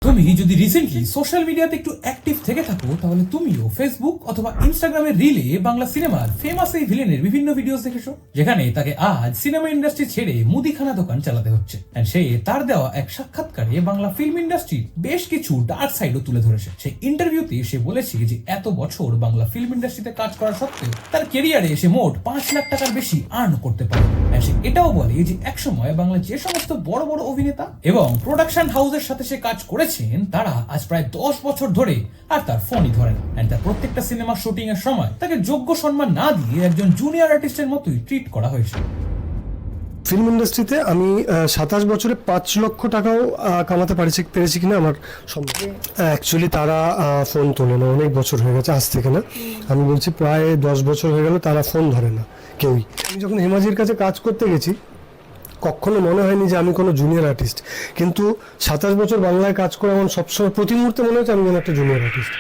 তুমি যদি recently social মিডিয়াতে একটু অ্যাক্টিভ থেকে থাকো তাহলে তুমিও ফেসবুক অথবা ইনস্টাগ্রামের রিলে বাংলা সিনেমার ফেমাস এই ভিলেনের বিভিন্ন ভিডিওস দেখেছো, যেখানে তাকে আজ সিনেমা ইন্ডাস্ট্রি ছেড়ে মুদিখানা দোকান চালাতে হচ্ছে। এন্ড সে তার দেওয়া এক সাক্ষাৎকারে বাংলা ফিল্ম ইন্ডাস্ট্রির বেশ কিছু ডার্ক সাইডও তুলে ধরেছে। সেই ইন্টারভিউতে সে বলেছে যে এত বছর বাংলা ফিল্ম ইন্ডাস্ট্রিতে কাজ করা সত্ত্বেও তার কেরিয়ারে সে মোট 5 লাখ টাকার বেশি আর্ন করতে পারে। সে এটাও বলে যে একসময় বাংলা যে সমস্ত বড় বড় অভিনেতা এবং প্রোডাকশন হাউসের সাথে সে কাজ করেছেন তারা আজ প্রায় 10 বছর ধরে আর তার ফোনই ধরে না। এন্ড তার প্রত্যেকটা সিনেমা শুটিং এর সময় তাকে যোগ্য সম্মান না দিয়ে একজন জুনিয়র আর্টিস্টের মতোই ট্রিট করা হয়েছে। ফিল্ম ইন্ডাস্ট্রিতে আমি 27 বছরে 5 লক্ষ টাকাও কামাতে পেরেছি কিনা আমার সম্ভব। অ্যাকচুয়ালি তারা ফোন তোলে না, অনেক বছর হয়ে গেছে, আজ থেকে না, আমি বলছি প্রায় 10 বছর হয়ে গেল তারা ফোন ধরে না কেউই। আমি যখন হেমাজির কাছে কাজ করতে গেছি কখনো মনে হয়নি যে আমি কোনো জুনিয়র আর্টিস্ট, কিন্তু 27 বছর বাংলায় কাজ করে আমার সবসময় প্রতি মুহূর্তে মনে হচ্ছে আমি কোনো একটা জুনিয়র আর্টিস্ট।